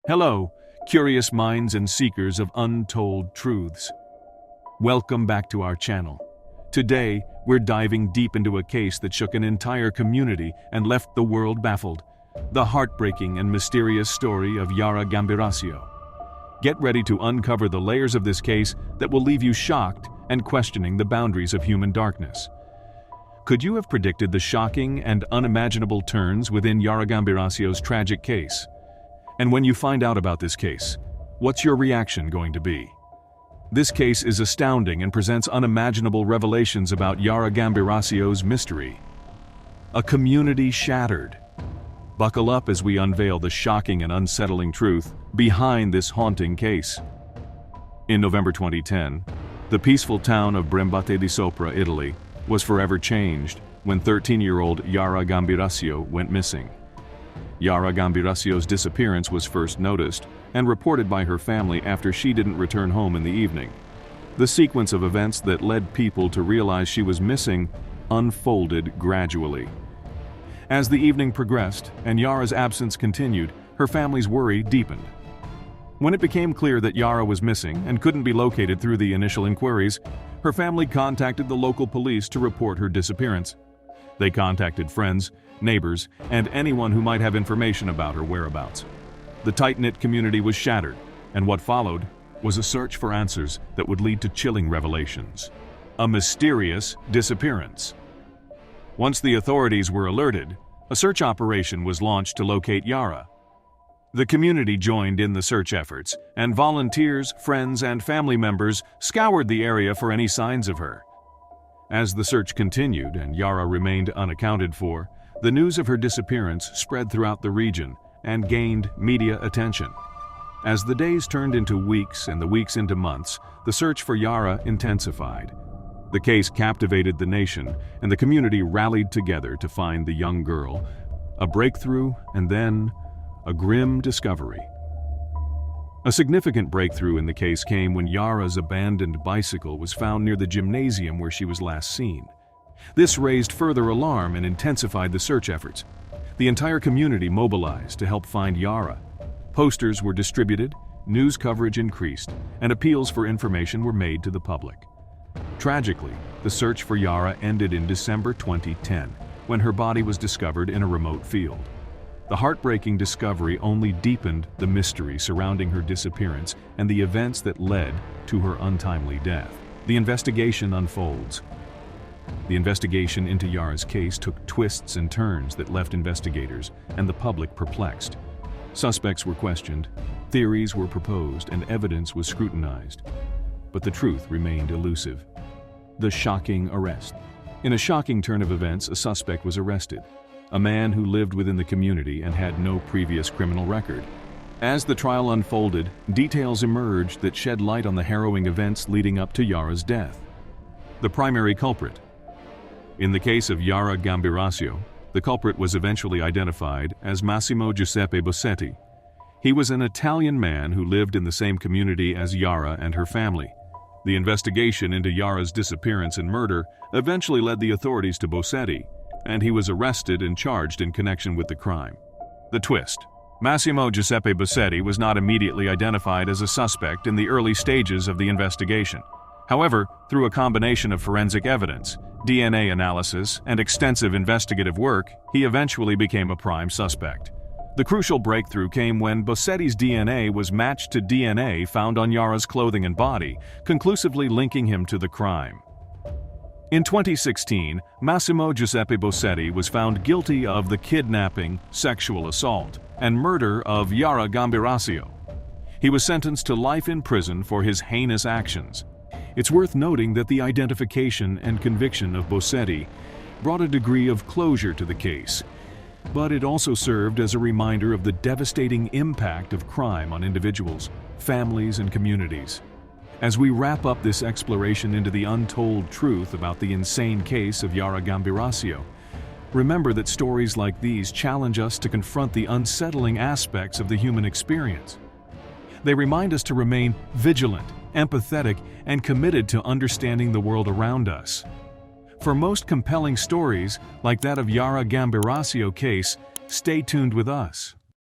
Hello, curious minds and seekers of untold truths. Welcome back to our channel. Today, we're diving deep into a case that shook an entire community and left the world baffled. The heartbreaking and mysterious story of Yara Gambirasio. Get ready to uncover the layers of this case that will leave you shocked and questioning the boundaries of human darkness. Could you have predicted the shocking and unimaginable turns within Yara Gambirasio's tragic case? And when you find out about this case, what's your reaction going to be? This case is astounding and presents unimaginable revelations about Yara Gambirasio's mystery. A community shattered. Buckle up as we unveil the shocking and unsettling truth behind this haunting case. In November 2010, the peaceful town of Brembate di Sopra, Italy, was forever changed when 13-year-old Yara Gambirasio went missing. Yara Gambirasio's disappearance was first noticed and reported by her family after she didn't return home in the evening. The sequence of events that led people to realize she was missing unfolded gradually. As the evening progressed and Yara's absence continued, her family's worry deepened. When it became clear that Yara was missing and couldn't be located through the initial inquiries, her family contacted the local police to report her disappearance. They contacted friends, neighbors, and anyone who might have information about her whereabouts. The tight-knit community was shattered, and what followed was a search for answers that would lead to chilling revelations. A mysterious disappearance. Once the authorities were alerted, a search operation was launched to locate Yara. The community joined in the search efforts, and volunteers, friends, and family members scoured the area for any signs of her. As the search continued and Yara remained unaccounted for, the news of her disappearance spread throughout the region and gained media attention. As the days turned into weeks and the weeks into months, the search for Yara intensified. The case captivated the nation, and the community rallied together to find the young girl. A breakthrough, and then a grim discovery. A significant breakthrough in the case came when Yara's abandoned bicycle was found near the gymnasium where she was last seen. This raised further alarm and intensified the search efforts. The entire community mobilized to help find Yara. Posters were distributed, news coverage increased, and appeals for information were made to the public. Tragically, the search for Yara ended in December 2010, when her body was discovered in a remote field. The heartbreaking discovery only deepened the mystery surrounding her disappearance and the events that led to her untimely death. The investigation unfolds. The investigation into Yara's case took twists and turns that left investigators and the public perplexed. Suspects were questioned, theories were proposed, and evidence was scrutinized. But the truth remained elusive. The shocking arrest. In a shocking turn of events, a suspect was arrested. A man who lived within the community and had no previous criminal record. As the trial unfolded, details emerged that shed light on the harrowing events leading up to Yara's death. The primary culprit. In the case of Yara Gambirasio, the culprit was eventually identified as Massimo Giuseppe Bossetti. He was an Italian man who lived in the same community as Yara and her family. The investigation into Yara's disappearance and murder eventually led the authorities to Bossetti, and he was arrested and charged in connection with the crime. The twist. Massimo Giuseppe Bossetti was not immediately identified as a suspect in the early stages of the investigation. However, through a combination of forensic evidence, DNA analysis, and extensive investigative work, he eventually became a prime suspect. The crucial breakthrough came when Bossetti's DNA was matched to DNA found on Yara's clothing and body, conclusively linking him to the crime. In 2016, Massimo Giuseppe Bossetti was found guilty of the kidnapping, sexual assault, and murder of Yara Gambirasio. He was sentenced to life in prison for his heinous actions. It's worth noting that the identification and conviction of Bossetti brought a degree of closure to the case, but it also served as a reminder of the devastating impact of crime on individuals, families, and communities. As we wrap up this exploration into the untold truth about the insane case of Yara Gambirasio, remember that stories like these challenge us to confront the unsettling aspects of the human experience. They remind us to remain vigilant, empathetic, and committed to understanding the world around us. For most compelling stories, like that of Yara Gambirasio case, stay tuned with us.